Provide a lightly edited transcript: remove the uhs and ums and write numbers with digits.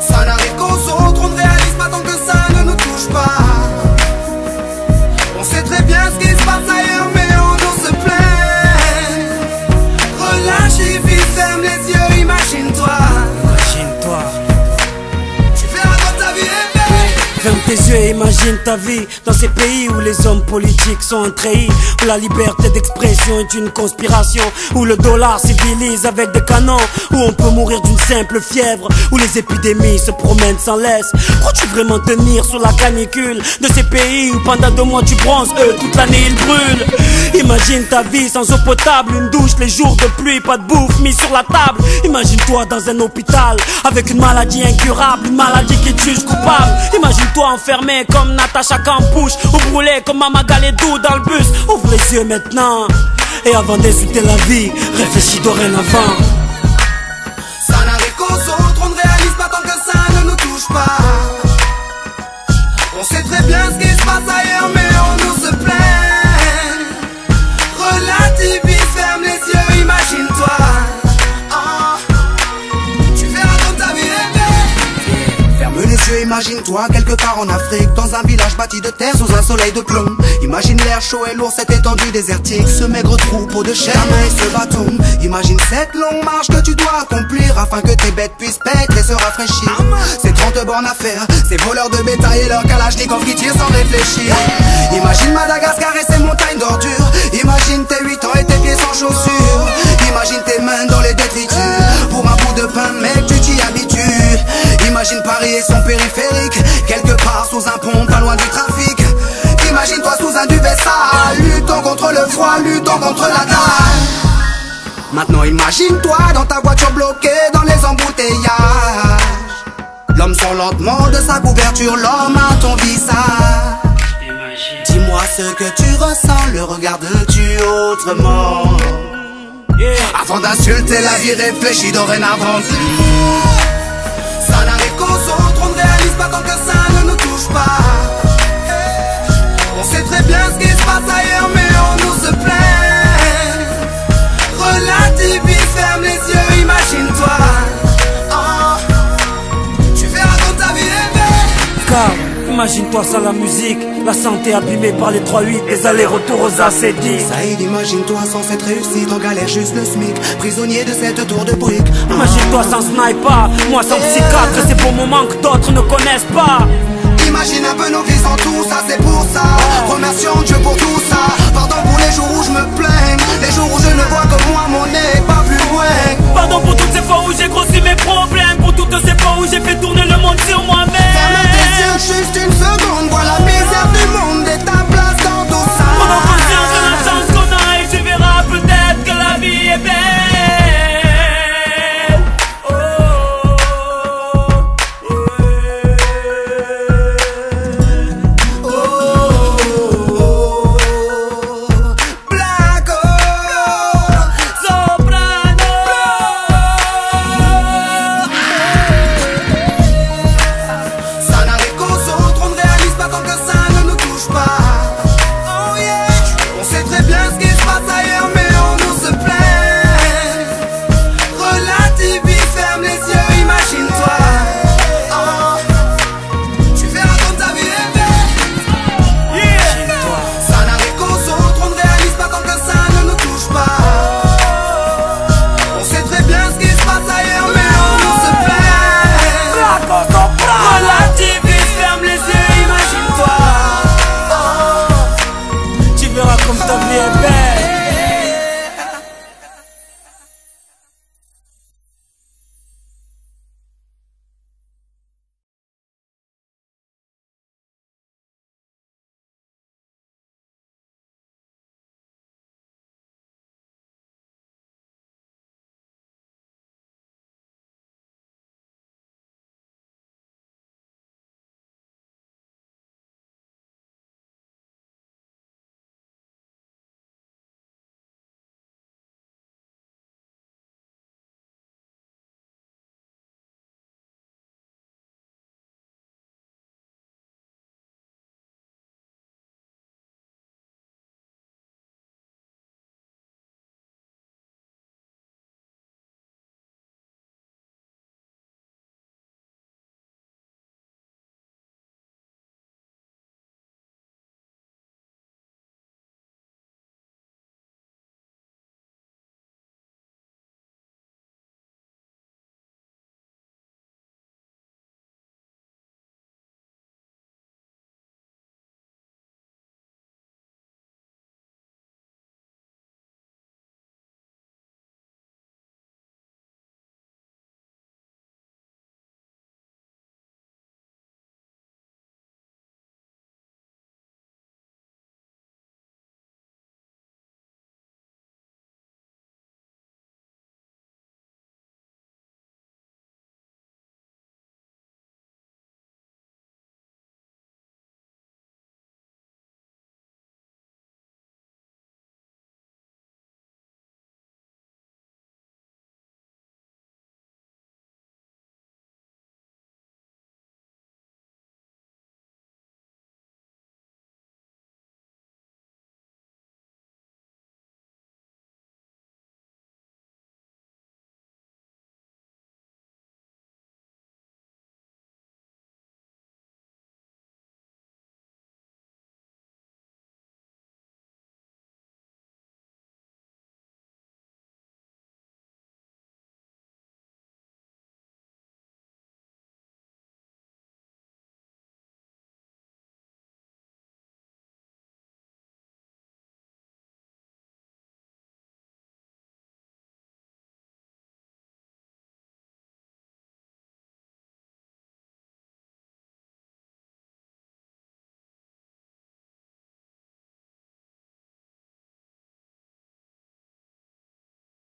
Ça n'arrive qu'aux autres, on ne réalise pas tant que ça ne nous touche pas. On sait très bien ce qui se passe ailleurs, mais on nous se plaint. Relâche et vite, ferme les yeux, imagine-toi. Tu verras dans ta vie rêver. Ferme tes yeux et imagine ta vie dans ces pays où les hommes politiques sont trahis, où la liberté d'expression est une conspiration, où le dollar civilise avec des canons, où on peut mourir d'une simple fièvre, où les épidémies se promènent sans laisse. Crois-tu vraiment tenir sous la canicule de ces pays où pendant 2 mois tu bronzes, eux toute l'année ils brûlent? Imagine ta vie sans eau potable, une douche les jours de pluie, pas de bouffe mise sur la table. Imagine-toi dans un hôpital avec une maladie incurable, une maladie qui te juge coupable. Imagine-toi enfermé comme Natacha Campouche, ou brûlé comme Mama Galedou dans le bus. Ouvre les yeux maintenant, et avant d'insulter la vie, réfléchis dorénavant. Ça n'arrive qu'aux autres, on ne réalise pas tant que ça ne nous touche pas. On sait très bien ce qui se passe ailleurs, mais on nous se plaint. Relativise, ferme les yeux, imagine-toi. Tu verras dans ta vie rêver. Ferme les yeux, imagine-toi quelque part en Afrique, dans un village bâti de terre sous un soleil de plomb. Imagine l'air chaud et lourd, cette étendue désertique, ce maigre troupeau de chair, main et ce bâton. Imagine cette longue marche que tu dois accomplir afin que tes bêtes puissent paître et se rafraîchir. Ces 30 bornes à faire, ces voleurs de bétail et leurs kalachnikovs qui tirent sans réfléchir. Imagine Madagascar et ses montagnes d'ordures. Imagine tes 8 ans et tes pieds sans chaussures. Imagine tes mains dans les détritus pour un bout de pain, mec, tu t'y habitues. Imagine Paris et son périphérique, quelque part sous un pont, pas loin du trafic. Imagine-toi sous un duvet sale, luttons contre le froid, luttons contre la dalle. Maintenant imagine-toi dans ta voiture bloquée dans les embouteillages. L'homme sort lentement de sa couverture, l'homme à ton visage. Dis-moi ce que tu ressens, le regardes-tu autrement? Avant d'insulter la vie, réfléchis dorénavant. Ça n'arrive qu'aux autres, on ne réalise pas tant que ça ne nous touche pas. On sait très bien ce qui se passe ailleurs, mais on nous se plaint. Relativise, ferme les yeux, imagine-toi. Tu verras dans ta vie rêver. Car imagine-toi sans la musique, la santé abîmée par les 3-8, les allers-retours aux AC10. Saïd, imagine-toi sans cette réussite, en galère juste le SMIC, prisonnier de cette tour de briques. Imagine-toi sans sniper, moi sans psychiatre, ces beaux moments que d'autres ne connaissent pas. Imagine un peu nos vies sans tout ça, c'est pour ça. Remercions Dieu pour tout ça. Pardon pour les jours où je me plains.